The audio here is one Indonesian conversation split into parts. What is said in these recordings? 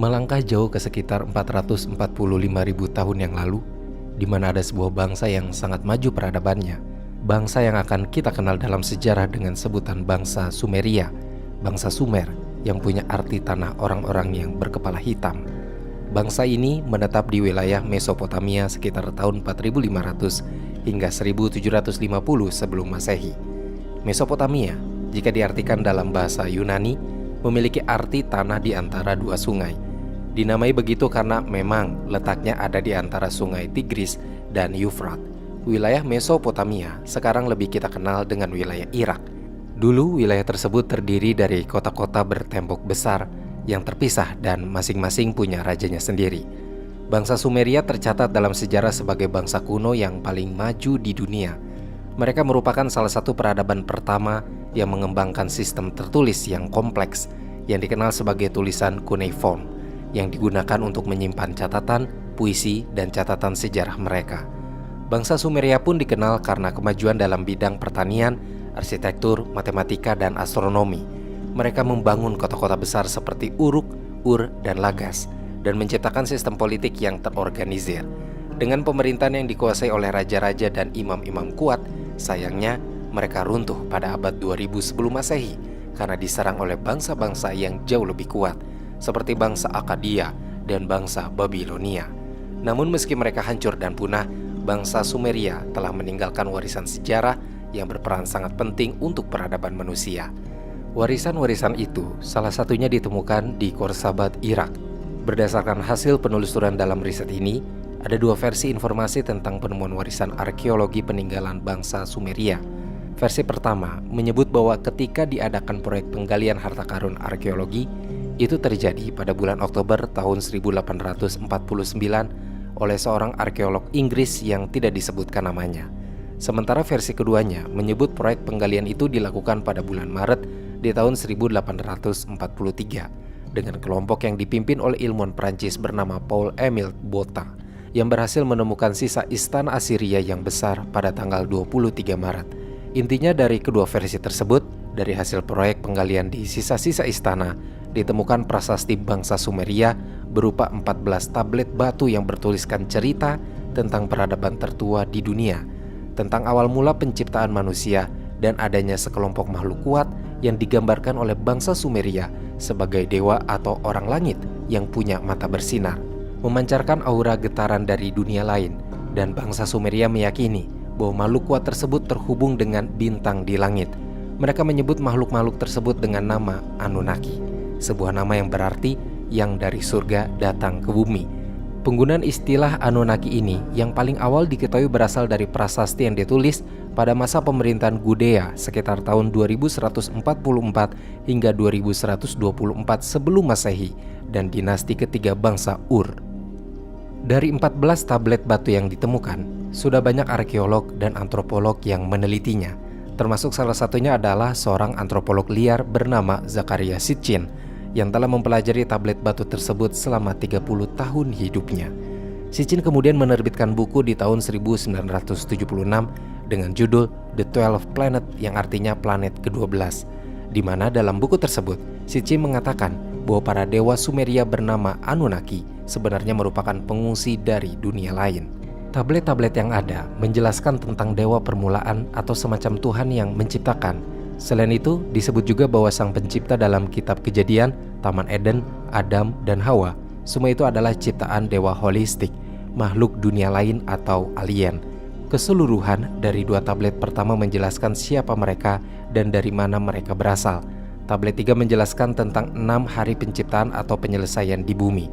Melangkah jauh ke sekitar 445.000 tahun yang lalu, di mana ada sebuah bangsa yang sangat maju peradabannya. Bangsa yang akan kita kenal dalam sejarah dengan sebutan bangsa Sumeria, bangsa Sumer yang punya arti tanah orang-orang yang berkepala hitam. Bangsa ini menetap di wilayah Mesopotamia sekitar tahun 4500 hingga 1750 sebelum Masehi. Mesopotamia, jika diartikan dalam bahasa Yunani, memiliki arti tanah di antara dua sungai. Dinamai begitu karena memang letaknya ada di antara sungai Tigris dan Yufrat. Wilayah Mesopotamia sekarang lebih kita kenal dengan wilayah Irak. Dulu wilayah tersebut terdiri dari kota-kota bertembok besar yang terpisah dan masing-masing punya rajanya sendiri. Bangsa Sumeria tercatat dalam sejarah sebagai bangsa kuno yang paling maju di dunia. Mereka merupakan salah satu peradaban pertama yang mengembangkan sistem tertulis yang kompleks yang dikenal sebagai tulisan cuneiform, yang digunakan untuk menyimpan catatan, puisi, dan catatan sejarah mereka. Bangsa Sumeria pun dikenal karena kemajuan dalam bidang pertanian, arsitektur, matematika, dan astronomi. Mereka membangun kota-kota besar seperti Uruk, Ur, dan Lagas, dan menciptakan sistem politik yang terorganisir. Dengan pemerintahan yang dikuasai oleh raja-raja dan imam-imam kuat, sayangnya mereka runtuh pada abad 2000 sebelum Masehi karena diserang oleh bangsa-bangsa yang jauh lebih kuat, seperti bangsa Akkadia dan bangsa Babilonia. Namun meski mereka hancur dan punah, bangsa Sumeria telah meninggalkan warisan sejarah yang berperan sangat penting untuk peradaban manusia. Warisan-warisan itu salah satunya ditemukan di Khorsabad, Irak. Berdasarkan hasil penelusuran dalam riset ini, ada dua versi informasi tentang penemuan warisan arkeologi peninggalan bangsa Sumeria. Versi pertama menyebut bahwa ketika diadakan proyek penggalian harta karun arkeologi, itu terjadi pada bulan Oktober tahun 1849 oleh seorang arkeolog Inggris yang tidak disebutkan namanya. Sementara versi keduanya menyebut proyek penggalian itu dilakukan pada bulan Maret di tahun 1843 dengan kelompok yang dipimpin oleh ilmuwan Prancis bernama Paul-Émile Botta yang berhasil menemukan sisa istana Assyria yang besar pada tanggal 23 Maret. Intinya dari kedua versi tersebut, dari hasil proyek penggalian di sisa-sisa istana, ditemukan prasasti bangsa Sumeria berupa 14 tablet batu yang bertuliskan cerita tentang peradaban tertua di dunia, tentang awal mula penciptaan manusia dan adanya sekelompok makhluk kuat yang digambarkan oleh bangsa Sumeria sebagai dewa atau orang langit yang punya mata bersinar, memancarkan aura getaran dari dunia lain, dan bangsa Sumeria meyakini bahwa makhluk kuat tersebut terhubung dengan bintang di langit. Mereka menyebut makhluk-makhluk tersebut dengan nama Anunnaki, sebuah nama yang berarti yang dari surga datang ke bumi. Penggunaan istilah Anunnaki ini yang paling awal diketahui berasal dari prasasti yang ditulis pada masa pemerintahan Gudea sekitar tahun 2144 hingga 2124 sebelum Masehi dan dinasti ketiga bangsa Ur. Dari 14 tablet batu yang ditemukan, sudah banyak arkeolog dan antropolog yang menelitinya. Termasuk salah satunya adalah seorang antropolog liar bernama Zakaria Sitchin yang telah mempelajari tablet batu tersebut selama 30 tahun hidupnya. Sitchin kemudian menerbitkan buku di tahun 1976 dengan judul The 12 Planet, yang artinya planet ke-12, di mana dalam buku tersebut Sitchin mengatakan bahwa para dewa Sumeria bernama Anunnaki sebenarnya merupakan pengungsi dari dunia lain. Tablet-tablet yang ada menjelaskan tentang dewa permulaan atau semacam Tuhan yang menciptakan. Selain itu, disebut juga bahwa sang pencipta dalam kitab Kejadian, Taman Eden, Adam, dan Hawa, semua itu adalah ciptaan dewa holistik, makhluk dunia lain atau alien. Keseluruhan dari dua tablet pertama menjelaskan siapa mereka dan dari mana mereka berasal. Tablet 3 menjelaskan tentang 6 hari penciptaan atau penyelesaian di bumi.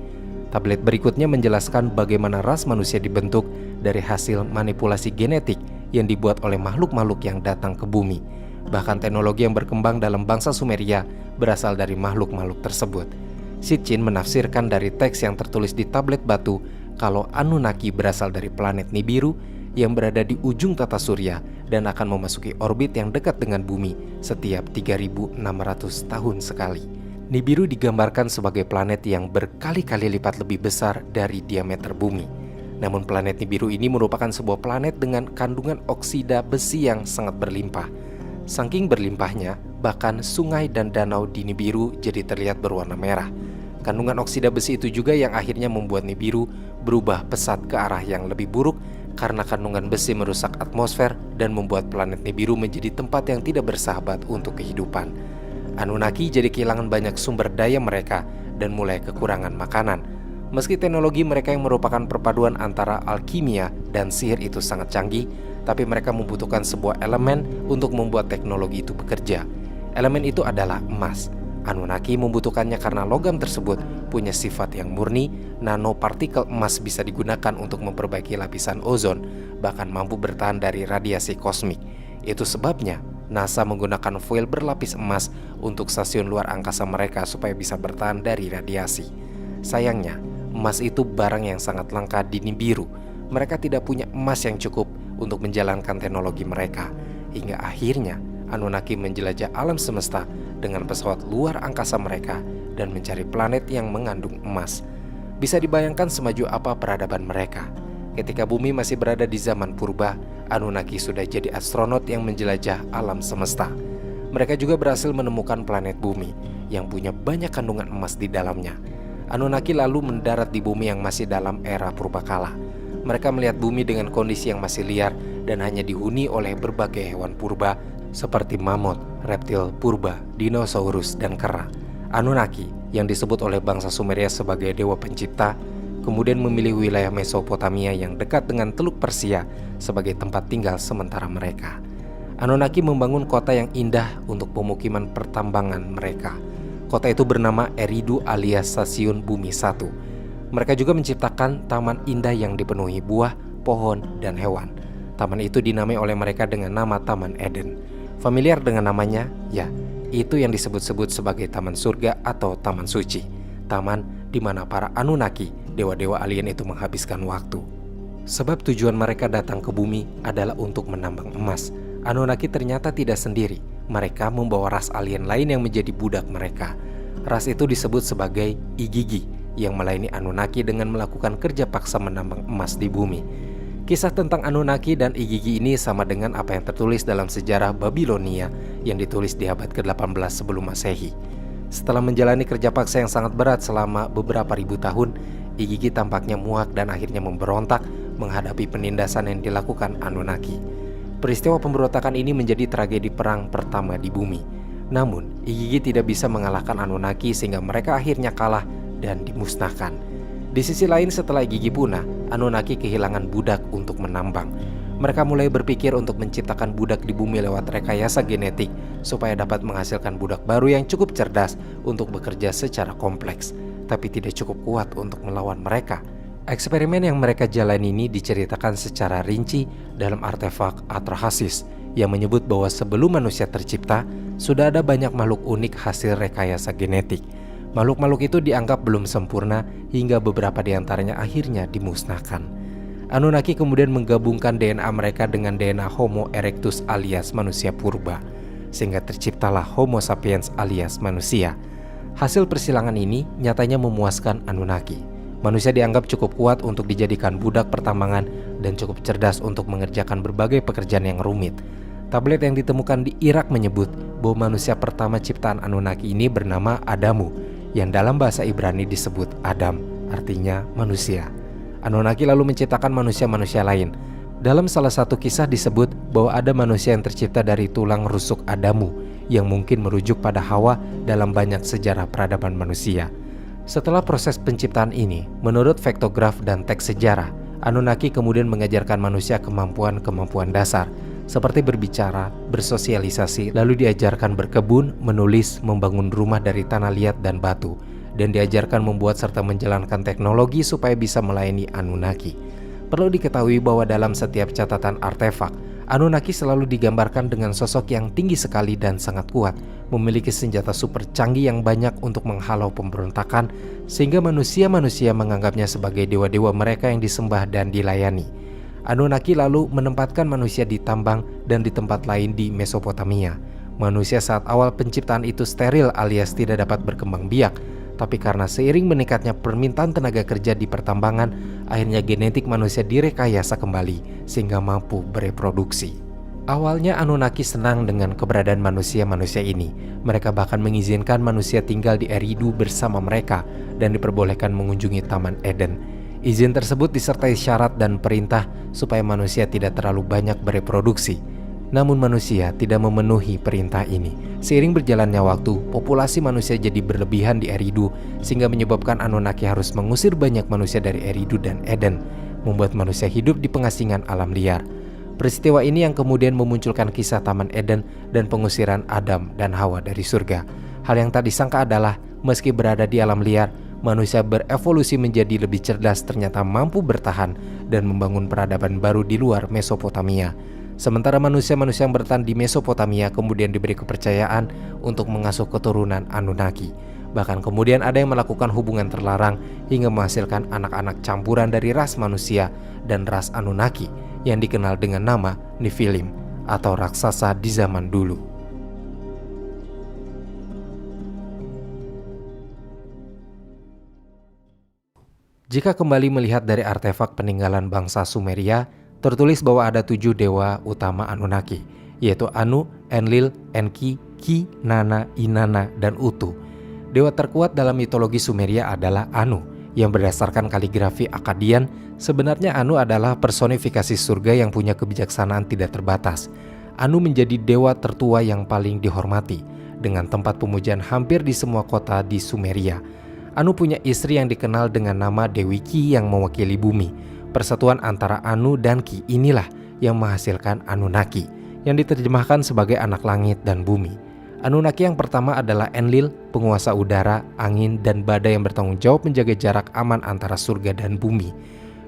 Tablet berikutnya menjelaskan bagaimana ras manusia dibentuk dari hasil manipulasi genetik yang dibuat oleh makhluk-makhluk yang datang ke bumi. Bahkan teknologi yang berkembang dalam bangsa Sumeria berasal dari makhluk-makhluk tersebut. Sitchin menafsirkan dari teks yang tertulis di tablet batu kalau Anunnaki berasal dari planet Nibiru yang berada di ujung tata surya dan akan memasuki orbit yang dekat dengan bumi setiap 3.600 tahun sekali. Nibiru digambarkan sebagai planet yang berkali-kali lipat lebih besar dari diameter bumi. Namun planet Nibiru ini merupakan sebuah planet dengan kandungan oksida besi yang sangat berlimpah. Saking berlimpahnya, bahkan sungai dan danau di Nibiru jadi terlihat berwarna merah. Kandungan oksida besi itu juga yang akhirnya membuat Nibiru berubah pesat ke arah yang lebih buruk karena kandungan besi merusak atmosfer dan membuat planet Nibiru menjadi tempat yang tidak bersahabat untuk kehidupan. Anunnaki jadi kehilangan banyak sumber daya mereka dan mulai kekurangan makanan. Meski teknologi mereka yang merupakan perpaduan antara alkimia dan sihir itu sangat canggih, tapi mereka membutuhkan sebuah elemen untuk membuat teknologi itu bekerja. Elemen itu adalah emas. Anunnaki membutuhkannya karena logam tersebut punya sifat yang murni. Nanopartikel emas bisa digunakan untuk memperbaiki lapisan ozon, bahkan mampu bertahan dari radiasi kosmik. Itu sebabnya NASA menggunakan foil berlapis emas untuk stasiun luar angkasa mereka supaya bisa bertahan dari radiasi. Sayangnya, emas itu barang yang sangat langka di Nibiru. Mereka tidak punya emas yang cukup untuk menjalankan teknologi mereka. Hingga akhirnya Anunnaki menjelajah alam semesta dengan pesawat luar angkasa mereka dan mencari planet yang mengandung emas. Bisa dibayangkan semaju apa peradaban mereka. Ketika bumi masih berada di zaman purba, Anunnaki sudah jadi astronot yang menjelajah alam semesta. Mereka juga berhasil menemukan planet bumi yang punya banyak kandungan emas di dalamnya. Anunnaki lalu mendarat di bumi yang masih dalam era purbakala. Mereka melihat bumi dengan kondisi yang masih liar dan hanya dihuni oleh berbagai hewan purba seperti mamut, reptil purba, dinosaurus, dan kera. Anunnaki yang disebut oleh bangsa Sumeria sebagai dewa pencipta kemudian memilih wilayah Mesopotamia yang dekat dengan Teluk Persia sebagai tempat tinggal sementara mereka. Anunnaki membangun kota yang indah untuk pemukiman pertambangan mereka. Kota itu bernama Eridu alias Stasiun Bumi 1. Mereka juga menciptakan taman indah yang dipenuhi buah, pohon, dan hewan. Taman itu dinamai oleh mereka dengan nama Taman Eden. Familiar dengan namanya? Ya, itu yang disebut-sebut sebagai Taman Surga atau Taman Suci. Taman di mana para Anunnaki, dewa-dewa alien itu menghabiskan waktu. Sebab tujuan mereka datang ke bumi adalah untuk menambang emas. Anunnaki ternyata tidak sendiri. Mereka membawa ras alien lain yang menjadi budak mereka. Ras itu disebut sebagai Igigi yang melayani Anunnaki dengan melakukan kerja paksa menambang emas di bumi. Kisah tentang Anunnaki dan Igigi ini sama dengan apa yang tertulis dalam sejarah Babilonia yang ditulis di abad ke-18 sebelum Masehi. Setelah menjalani kerja paksa yang sangat berat selama beberapa ribu tahun, Igigi tampaknya muak dan akhirnya memberontak menghadapi penindasan yang dilakukan Anunnaki. Peristiwa pemberontakan ini menjadi tragedi perang pertama di bumi. Namun, Igigi tidak bisa mengalahkan Anunnaki sehingga mereka akhirnya kalah dan dimusnahkan. Di sisi lain, setelah Igigi punah, Anunnaki kehilangan budak untuk menambang. Mereka mulai berpikir untuk menciptakan budak di bumi lewat rekayasa genetik supaya dapat menghasilkan budak baru yang cukup cerdas untuk bekerja secara kompleks, tapi tidak cukup kuat untuk melawan mereka. Eksperimen yang mereka jalani ini diceritakan secara rinci dalam artefak Atrahasis yang menyebut bahwa sebelum manusia tercipta, sudah ada banyak makhluk unik hasil rekayasa genetik. Makhluk-makhluk itu dianggap belum sempurna hingga beberapa di antaranya akhirnya dimusnahkan. Anunnaki kemudian menggabungkan DNA mereka dengan DNA Homo erectus alias manusia purba, sehingga terciptalah Homo sapiens alias manusia. Hasil persilangan ini nyatanya memuaskan Anunnaki. Manusia dianggap cukup kuat untuk dijadikan budak pertambangan dan cukup cerdas untuk mengerjakan berbagai pekerjaan yang rumit. Tablet yang ditemukan di Irak menyebut bahwa manusia pertama ciptaan Anunnaki ini bernama Adamu, yang dalam bahasa Ibrani disebut Adam, artinya manusia. Anunnaki lalu menciptakan manusia-manusia lain. Dalam salah satu kisah disebut bahwa ada manusia yang tercipta dari tulang rusuk Adamu, yang mungkin merujuk pada Hawa dalam banyak sejarah peradaban manusia. Setelah proses penciptaan ini, menurut faktograf dan teks sejarah, Anunnaki kemudian mengajarkan manusia kemampuan-kemampuan dasar, seperti berbicara, bersosialisasi, lalu diajarkan berkebun, menulis, membangun rumah dari tanah liat dan batu, dan diajarkan membuat serta menjalankan teknologi supaya bisa melayani Anunnaki. Perlu diketahui bahwa dalam setiap catatan artefak, Anunnaki selalu digambarkan dengan sosok yang tinggi sekali dan sangat kuat, memiliki senjata super canggih yang banyak untuk menghalau pemberontakan, sehingga manusia-manusia menganggapnya sebagai dewa-dewa mereka yang disembah dan dilayani. Anunnaki lalu menempatkan manusia di tambang dan di tempat lain di Mesopotamia. Manusia saat awal penciptaan itu steril alias tidak dapat berkembang biak, tapi karena seiring meningkatnya permintaan tenaga kerja di pertambangan, akhirnya genetik manusia direkayasa kembali sehingga mampu bereproduksi. Awalnya Anunnaki senang dengan keberadaan manusia-manusia ini. Mereka bahkan mengizinkan manusia tinggal di Eridu bersama mereka dan diperbolehkan mengunjungi Taman Eden. Izin tersebut disertai syarat dan perintah supaya manusia tidak terlalu banyak bereproduksi. Namun manusia tidak memenuhi perintah ini. Seiring berjalannya waktu, populasi manusia jadi berlebihan di Eridu sehingga menyebabkan Anunnaki harus mengusir banyak manusia dari Eridu dan Eden, membuat manusia hidup di pengasingan alam liar. Peristiwa ini yang kemudian memunculkan kisah Taman Eden dan pengusiran Adam dan Hawa dari surga. Hal yang tak disangka adalah meski berada di alam liar, manusia berevolusi menjadi lebih cerdas, ternyata mampu bertahan dan membangun peradaban baru di luar Mesopotamia. Sementara manusia-manusia yang bertahan di Mesopotamia kemudian diberi kepercayaan untuk mengasuh keturunan Anunnaki. Bahkan kemudian ada yang melakukan hubungan terlarang hingga menghasilkan anak-anak campuran dari ras manusia dan ras Anunnaki yang dikenal dengan nama Nephilim atau raksasa di zaman dulu. Jika kembali melihat dari artefak peninggalan bangsa Sumeria, tertulis bahwa ada 7 dewa utama Anunnaki, yaitu Anu, Enlil, Enki, Ki, Nana, Inanna, dan Utu. Dewa terkuat dalam mitologi Sumeria adalah Anu, yang berdasarkan kaligrafi Akkadian, sebenarnya Anu adalah personifikasi surga yang punya kebijaksanaan tidak terbatas. Anu menjadi dewa tertua yang paling dihormati, dengan tempat pemujaan hampir di semua kota di Sumeria. Anu punya istri yang dikenal dengan nama Dewi Ki yang mewakili bumi. Persatuan antara Anu dan Ki inilah yang menghasilkan Anunnaki, yang diterjemahkan sebagai anak langit dan bumi. Anunnaki yang pertama adalah Enlil, penguasa udara, angin, dan badai yang bertanggung jawab menjaga jarak aman antara surga dan bumi.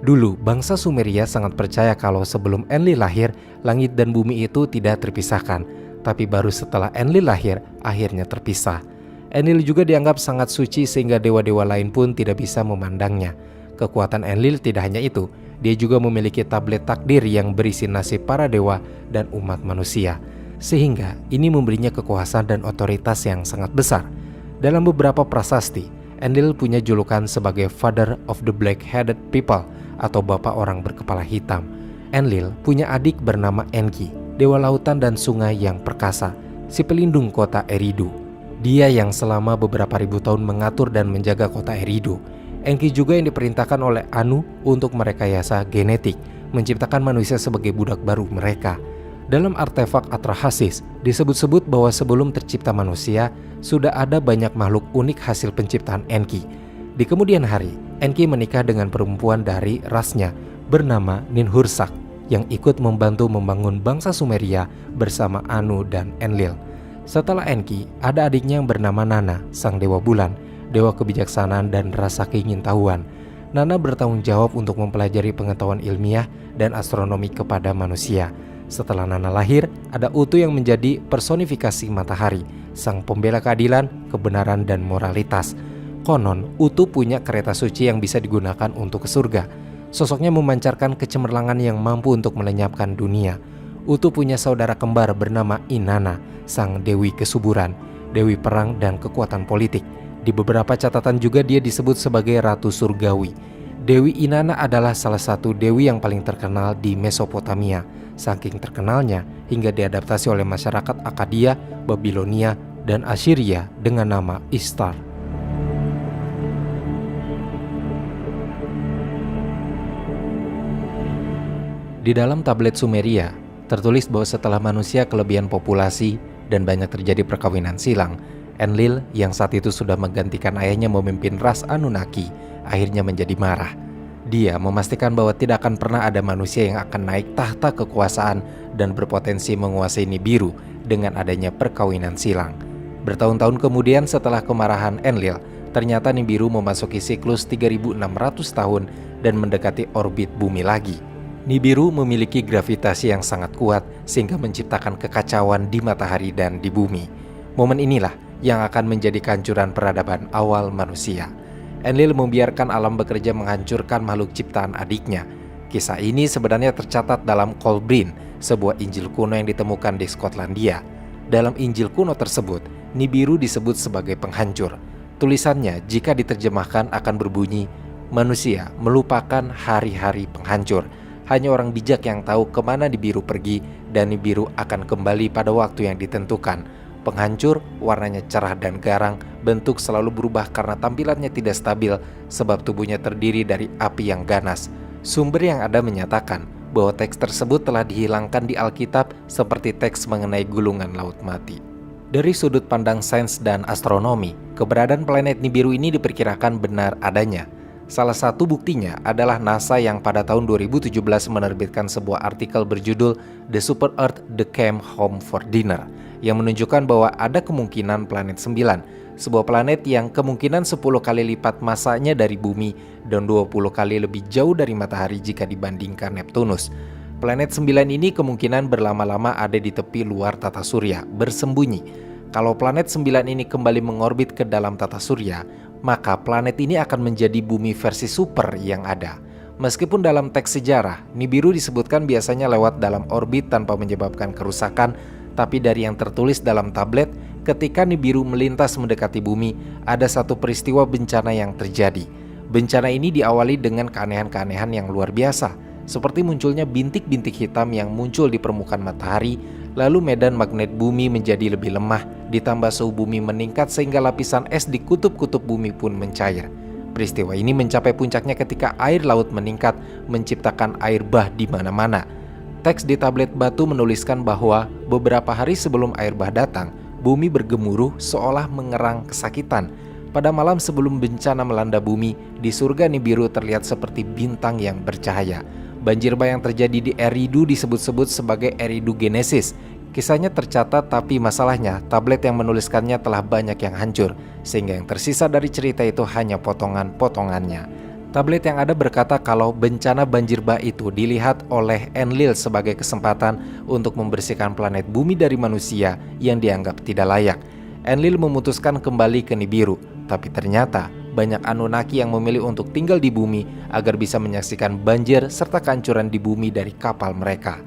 Dulu, bangsa Sumeria sangat percaya kalau sebelum Enlil lahir, langit dan bumi itu tidak terpisahkan. Tapi baru setelah Enlil lahir, akhirnya terpisah. Enlil juga dianggap sangat suci sehingga dewa-dewa lain pun tidak bisa memandangnya. Kekuatan Enlil tidak hanya itu, dia juga memiliki tablet takdir yang berisi nasib para dewa dan umat manusia. Sehingga ini memberinya kekuasaan dan otoritas yang sangat besar. Dalam beberapa prasasti, Enlil punya julukan sebagai Father of the Black-Headed People atau Bapak Orang Berkepala Hitam. Enlil punya adik bernama Enki, dewa lautan dan sungai yang perkasa, si pelindung kota Eridu. Dia yang selama beberapa ribu tahun mengatur dan menjaga kota Eridu. Enki juga yang diperintahkan oleh Anu untuk merekayasa genetik, menciptakan manusia sebagai budak baru mereka. Dalam artefak Atrahasis disebut-sebut bahwa sebelum tercipta manusia, sudah ada banyak makhluk unik hasil penciptaan Enki. Di kemudian hari, Enki menikah dengan perempuan dari rasnya bernama Ninhursag yang ikut membantu membangun bangsa Sumeria bersama Anu dan Enlil. Setelah Enki, ada adiknya yang bernama Nana, sang dewa bulan, dewa kebijaksanaan dan rasa keingintahuan. Nana bertanggung jawab untuk mempelajari pengetahuan ilmiah dan astronomi kepada manusia. Setelah Nana lahir, ada Utu yang menjadi personifikasi matahari, sang pembela keadilan, kebenaran, dan moralitas. Konon, Utu punya kereta suci yang bisa digunakan untuk ke surga. Sosoknya memancarkan kecemerlangan yang mampu untuk melenyapkan dunia. Utu punya saudara kembar bernama Inanna, sang dewi kesuburan, dewi perang dan kekuatan politik. Di beberapa catatan juga dia disebut sebagai Ratu Surgawi. Dewi Inanna adalah salah satu dewi yang paling terkenal di Mesopotamia. Saking terkenalnya hingga diadaptasi oleh masyarakat Akkadia, Babilonia, dan Assyria dengan nama Ishtar. Di dalam tablet Sumeria, tertulis bahwa setelah manusia kelebihan populasi dan banyak terjadi perkawinan silang, Enlil yang saat itu sudah menggantikan ayahnya memimpin ras Anunnaki, akhirnya menjadi marah. Dia memastikan bahwa tidak akan pernah ada manusia yang akan naik tahta kekuasaan dan berpotensi menguasai Nibiru dengan adanya perkawinan silang. Bertahun-tahun kemudian setelah kemarahan Enlil, ternyata Nibiru memasuki siklus 3600 tahun dan mendekati orbit bumi lagi. Nibiru memiliki gravitasi yang sangat kuat sehingga menciptakan kekacauan di matahari dan di bumi. Momen inilah yang akan menjadi kehancuran peradaban awal manusia. Enlil membiarkan alam bekerja menghancurkan makhluk ciptaan adiknya. Kisah ini sebenarnya tercatat dalam Kolbrin, sebuah Injil kuno yang ditemukan di Skotlandia. Dalam Injil kuno tersebut, Nibiru disebut sebagai penghancur. Tulisannya jika diterjemahkan akan berbunyi, manusia melupakan hari-hari penghancur. Hanya orang bijak yang tahu kemana Nibiru pergi dan Nibiru akan kembali pada waktu yang ditentukan. Penghancur, warnanya cerah dan garang, bentuk selalu berubah karena tampilannya tidak stabil sebab tubuhnya terdiri dari api yang ganas. Sumber yang ada menyatakan bahwa teks tersebut telah dihilangkan di Alkitab seperti teks mengenai gulungan laut mati. Dari sudut pandang sains dan astronomi, keberadaan planet Nibiru ini diperkirakan benar adanya. Salah satu buktinya adalah NASA yang pada tahun 2017 menerbitkan sebuah artikel berjudul The Super Earth Became Home for Dinner yang menunjukkan bahwa ada kemungkinan planet 9, sebuah planet yang kemungkinan 10 kali lipat masanya dari bumi dan 20 kali lebih jauh dari matahari jika dibandingkan Neptunus. Planet 9 ini kemungkinan berlama-lama ada di tepi luar tata surya, bersembunyi. Kalau planet 9 ini kembali mengorbit ke dalam tata surya, maka planet ini akan menjadi bumi versi super yang ada. Meskipun dalam teks sejarah, Nibiru disebutkan biasanya lewat dalam orbit tanpa menyebabkan kerusakan, tapi dari yang tertulis dalam tablet, ketika Nibiru melintas mendekati bumi, ada satu peristiwa bencana yang terjadi. Bencana ini diawali dengan keanehan-keanehan yang luar biasa, seperti munculnya bintik-bintik hitam yang muncul di permukaan matahari, lalu medan magnet bumi menjadi lebih lemah, ditambah suhu bumi meningkat sehingga lapisan es di kutub-kutub bumi pun mencair. Peristiwa ini mencapai puncaknya ketika air laut meningkat, menciptakan air bah di mana-mana. Teks di tablet batu menuliskan bahwa beberapa hari sebelum air bah datang, bumi bergemuruh seolah mengerang kesakitan. Pada malam sebelum bencana melanda bumi, di surga Nibiru terlihat seperti bintang yang bercahaya. Banjir bah yang terjadi di Eridu disebut-sebut sebagai eridogenesis. Kisahnya tercatat, tapi masalahnya tablet yang menuliskannya telah banyak yang hancur, sehingga yang tersisa dari cerita itu hanya potongan-potongannya. Tablet yang ada berkata kalau bencana banjir bah itu dilihat oleh Enlil sebagai kesempatan untuk membersihkan planet bumi dari manusia yang dianggap tidak layak. Enlil memutuskan kembali ke Nibiru, tapi ternyata banyak Anunnaki yang memilih untuk tinggal di bumi agar bisa menyaksikan banjir serta kehancuran di bumi dari kapal mereka.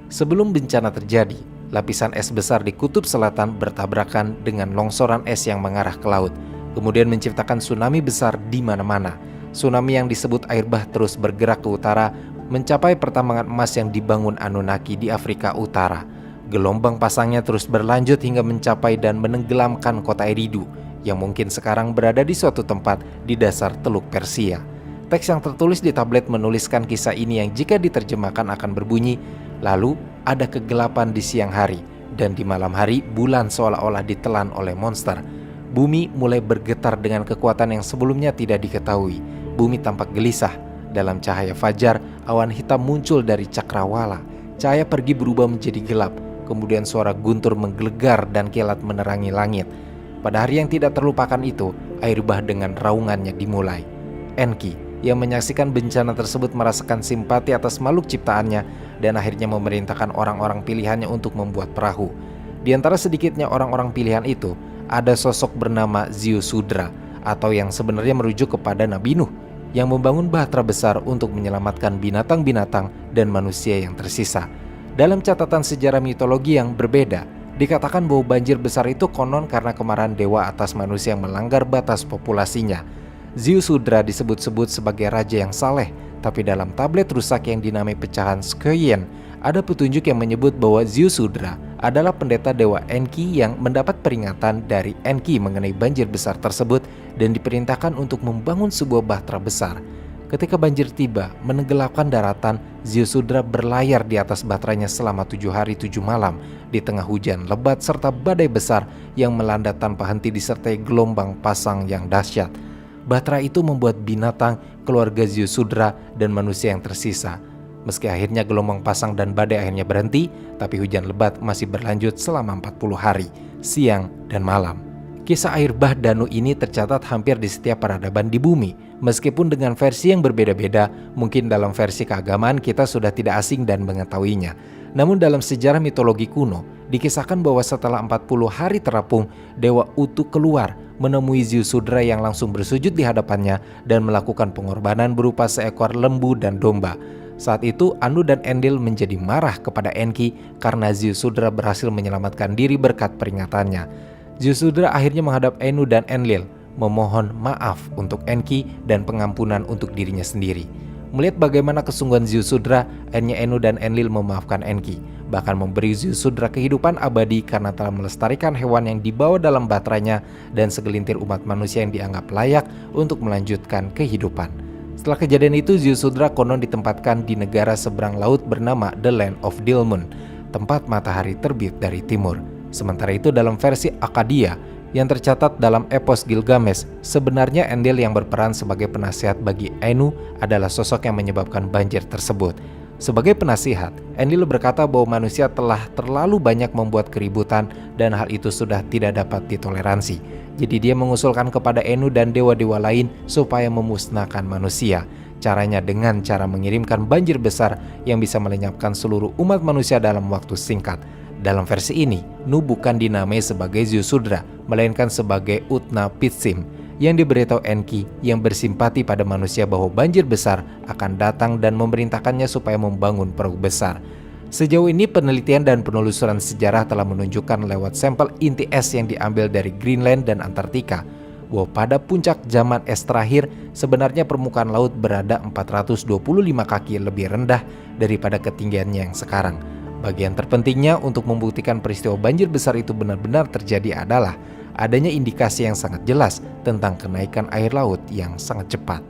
Sebelum bencana terjadi, lapisan es besar di kutub selatan bertabrakan dengan longsoran es yang mengarah ke laut, kemudian menciptakan tsunami besar di mana-mana. Tsunami yang disebut air bah terus bergerak ke utara, mencapai pertambangan emas yang dibangun Anunnaki di Afrika Utara. Gelombang pasangnya terus berlanjut hingga mencapai dan menenggelamkan kota Eridu, yang mungkin sekarang berada di suatu tempat di dasar Teluk Persia. Teks yang tertulis di tablet menuliskan kisah ini yang jika diterjemahkan akan berbunyi, lalu ada kegelapan di siang hari, dan di malam hari bulan seolah-olah ditelan oleh monster. Bumi mulai bergetar dengan kekuatan yang sebelumnya tidak diketahui. Bumi tampak gelisah. Dalam cahaya fajar, awan hitam muncul dari cakrawala. Cahaya pergi berubah menjadi gelap. Kemudian suara guntur menggelegar dan kilat menerangi langit. Pada hari yang tidak terlupakan itu, air bah dengan raungannya dimulai. Enki yang menyaksikan bencana tersebut merasakan simpati atas makhluk ciptaannya dan akhirnya memerintahkan orang-orang pilihannya untuk membuat perahu. Di antara sedikitnya orang-orang pilihan itu, ada sosok bernama Ziusudra, atau yang sebenarnya merujuk kepada Nabi Nuh, yang membangun bahtera besar untuk menyelamatkan binatang-binatang dan manusia yang tersisa. Dalam catatan sejarah mitologi yang berbeda, dikatakan bahwa banjir besar itu konon karena kemarahan dewa atas manusia yang melanggar batas populasinya. Ziusudra disebut-sebut sebagai raja yang saleh, tapi dalam tablet rusak yang dinamai pecahan Skøyen, ada petunjuk yang menyebut bahwa Ziusudra adalah pendeta dewa Enki yang mendapat peringatan dari Enki mengenai banjir besar tersebut dan diperintahkan untuk membangun sebuah bahtera besar. Ketika banjir tiba, menenggelamkan daratan, Ziusudra berlayar di atas bahteranya selama 7 hari 7 malam di tengah hujan lebat serta badai besar yang melanda tanpa henti disertai gelombang pasang yang dahsyat. Bahtera itu membuat binatang, keluarga Ziusudra, dan manusia yang tersisa. Meski akhirnya gelombang pasang dan badai akhirnya berhenti, tapi hujan lebat masih berlanjut selama 40 hari, siang dan malam. Kisah air bah Danu ini tercatat hampir di setiap peradaban di bumi. Meskipun dengan versi yang berbeda-beda, mungkin dalam versi keagamaan kita sudah tidak asing dan mengetahuinya. Namun dalam sejarah mitologi kuno, dikisahkan bahwa setelah 40 hari terapung, Dewa Utu keluar, menemui Ziusudra yang langsung bersujud di hadapannya dan melakukan pengorbanan berupa seekor lembu dan domba. Saat itu Anu dan Enlil menjadi marah kepada Enki karena Ziusudra berhasil menyelamatkan diri berkat peringatannya. Ziusudra akhirnya menghadap Anu dan Enlil, memohon maaf untuk Enki dan pengampunan untuk dirinya sendiri. Melihat bagaimana kesungguhan Ziusudra, akhirnya Anu dan Enlil memaafkan Enki. bahkan memberi Ziusudra kehidupan abadi karena telah melestarikan hewan yang dibawa dalam baterainya dan segelintir umat manusia yang dianggap layak untuk melanjutkan kehidupan. Setelah kejadian itu, Ziusudra konon ditempatkan di negara seberang laut bernama The Land of Dilmun, tempat matahari terbit dari timur. Sementara itu dalam versi Akkadia yang tercatat dalam epos Gilgamesh, sebenarnya Enlil yang berperan sebagai penasihat bagi Anu adalah sosok yang menyebabkan banjir tersebut. Sebagai penasihat, Enlil berkata bahwa manusia telah terlalu banyak membuat keributan dan hal itu sudah tidak dapat ditoleransi. Jadi dia mengusulkan kepada Anu dan dewa-dewa lain supaya memusnahkan manusia. Caranya dengan cara mengirimkan banjir besar yang bisa melenyapkan seluruh umat manusia dalam waktu singkat. Dalam versi ini, Nu bukan dinamai sebagai Ziusudra, melainkan sebagai Utnapishtim, yang diberitahu Enki yang bersimpati pada manusia bahwa banjir besar akan datang dan memerintahkannya supaya membangun perahu besar. Sejauh ini penelitian dan penelusuran sejarah telah menunjukkan lewat sampel inti es yang diambil dari Greenland dan Antartika bahwa pada puncak zaman es terakhir sebenarnya permukaan laut berada 425 kaki lebih rendah daripada ketinggiannya yang sekarang. Bagian terpentingnya untuk membuktikan peristiwa banjir besar itu benar-benar terjadi adalah adanya indikasi yang sangat jelas tentang kenaikan air laut yang sangat cepat.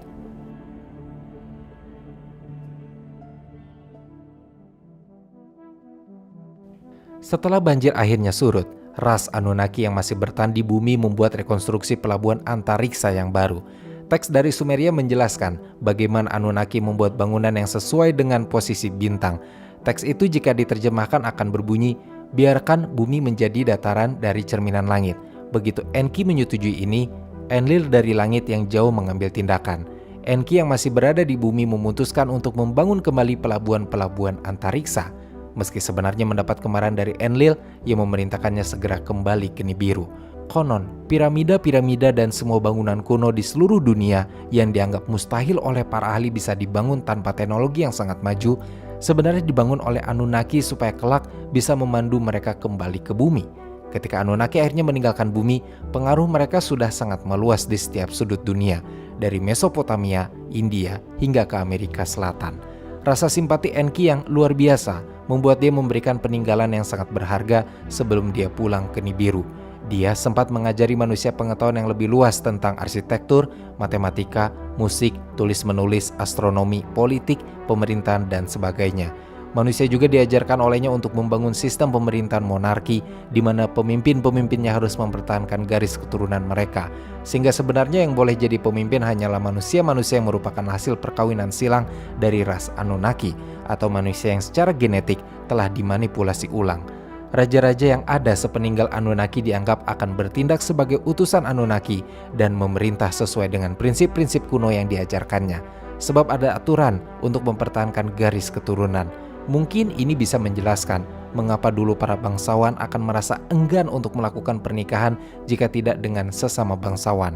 Setelah banjir akhirnya surut, ras Anunnaki yang masih bertahan di bumi membuat rekonstruksi pelabuhan antariksa yang baru. Teks dari Sumeria menjelaskan bagaimana Anunnaki membuat bangunan yang sesuai dengan posisi bintang. Teks itu jika diterjemahkan akan berbunyi, biarkan bumi menjadi dataran dari cerminan langit. Begitu Enki menyetujui ini, Enlil dari langit yang jauh mengambil tindakan. Enki yang masih berada di bumi memutuskan untuk membangun kembali pelabuhan-pelabuhan antariksa. Meski sebenarnya mendapat kemarahan dari Enlil yang memerintahkannya segera kembali ke Nibiru. Konon, piramida-piramida dan semua bangunan kuno di seluruh dunia yang dianggap mustahil oleh para ahli bisa dibangun tanpa teknologi yang sangat maju, sebenarnya dibangun oleh Anunnaki supaya kelak bisa memandu mereka kembali ke bumi. Ketika Anunnaki akhirnya meninggalkan bumi, pengaruh mereka sudah sangat meluas di setiap sudut dunia, dari Mesopotamia, India, hingga ke Amerika Selatan. Rasa simpati Enki yang luar biasa membuat dia memberikan peninggalan yang sangat berharga sebelum dia pulang ke Nibiru. Dia sempat mengajari manusia pengetahuan yang lebih luas tentang arsitektur, matematika, musik, tulis-menulis, astronomi, politik, pemerintahan, dan sebagainya. Manusia juga diajarkan olehnya untuk membangun sistem pemerintahan monarki di mana pemimpin-pemimpinnya harus mempertahankan garis keturunan mereka. Sehingga sebenarnya yang boleh jadi pemimpin hanyalah manusia-manusia yang merupakan hasil perkawinan silang dari ras Anunnaki atau manusia yang secara genetik telah dimanipulasi ulang. Raja-raja yang ada sepeninggal Anunnaki dianggap akan bertindak sebagai utusan Anunnaki dan memerintah sesuai dengan prinsip-prinsip kuno yang diajarkannya. Sebab ada aturan untuk mempertahankan garis keturunan. Mungkin ini bisa menjelaskan mengapa dulu para bangsawan akan merasa enggan untuk melakukan pernikahan jika tidak dengan sesama bangsawan.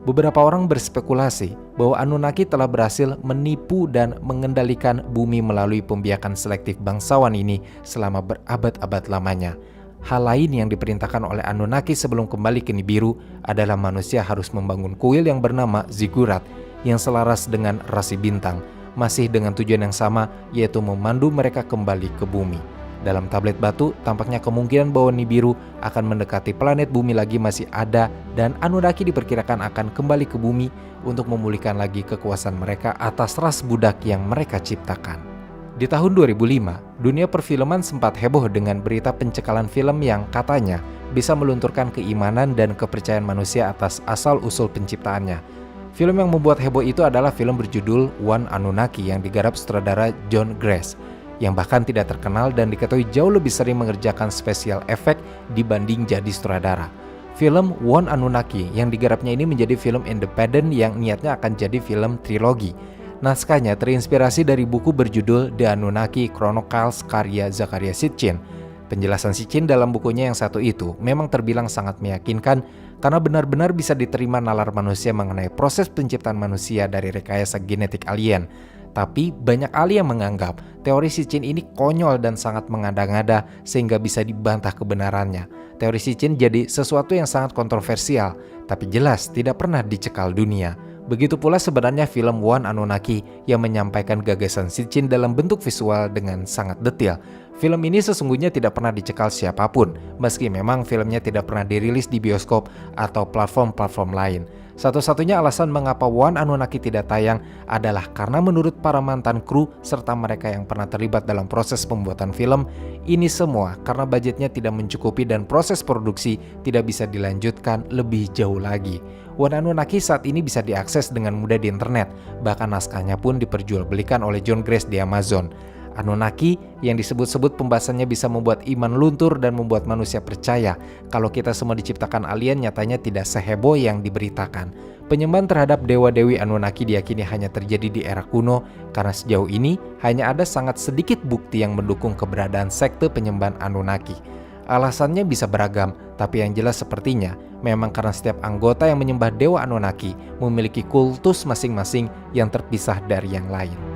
Beberapa orang berspekulasi bahwa Anunnaki telah berhasil menipu dan mengendalikan bumi melalui pembiakan selektif bangsawan ini selama berabad-abad lamanya. Hal lain yang diperintahkan oleh Anunnaki sebelum kembali ke Nibiru adalah manusia harus membangun kuil yang bernama Ziggurat yang selaras dengan rasi bintang, masih dengan tujuan yang sama, yaitu memandu mereka kembali ke bumi. Dalam tablet batu, tampaknya kemungkinan bahwa Nibiru akan mendekati planet bumi lagi masih ada dan Anunnaki diperkirakan akan kembali ke bumi untuk memulihkan lagi kekuasaan mereka atas ras budak yang mereka ciptakan. Di tahun 2005, dunia perfilman sempat heboh dengan berita pencekalan film yang katanya bisa melunturkan keimanan dan kepercayaan manusia atas asal-usul penciptaannya. Film yang membuat heboh itu adalah film berjudul One Anunnaki yang digarap sutradara John Gress, yang bahkan tidak terkenal dan diketahui jauh lebih sering mengerjakan special effect dibanding jadi sutradara. Film One Anunnaki yang digarapnya ini menjadi film independen yang niatnya akan jadi film trilogi. Naskahnya terinspirasi dari buku berjudul The Anunnaki Chronicles karya Zecharia Sitchin. Penjelasan Sitchin dalam bukunya yang satu itu memang terbilang sangat meyakinkan karena benar-benar bisa diterima nalar manusia mengenai proses penciptaan manusia dari rekayasa genetik alien. Tapi banyak ahli yang menganggap teori Sitchin ini konyol dan sangat mengada-ngada sehingga bisa dibantah kebenarannya. Teori Sitchin jadi sesuatu yang sangat kontroversial, tapi jelas tidak pernah dicekal dunia. Begitu pula sebenarnya film One Anunnaki yang menyampaikan gagasan Sitchin dalam bentuk visual dengan sangat detail. Film ini sesungguhnya tidak pernah dicekal siapapun, meski memang filmnya tidak pernah dirilis di bioskop atau platform-platform lain. Satu-satunya alasan mengapa One Anunnaki tidak tayang adalah karena menurut para mantan kru serta mereka yang pernah terlibat dalam proses pembuatan film, ini semua karena budgetnya tidak mencukupi dan proses produksi tidak bisa dilanjutkan lebih jauh lagi. One Anunnaki saat ini bisa diakses dengan mudah di internet, bahkan naskahnya pun diperjualbelikan oleh John Grace di Amazon. Anunnaki yang disebut-sebut pembahasannya bisa membuat iman luntur dan membuat manusia percaya kalau kita semua diciptakan alien nyatanya tidak seheboh yang diberitakan. Penyembahan terhadap dewa-dewi Anunnaki diyakini hanya terjadi di era kuno karena sejauh ini hanya ada sangat sedikit bukti yang mendukung keberadaan sekte penyembahan Anunnaki. Alasannya bisa beragam, tapi yang jelas sepertinya memang karena setiap anggota yang menyembah dewa Anunnaki memiliki kultus masing-masing yang terpisah dari yang lain.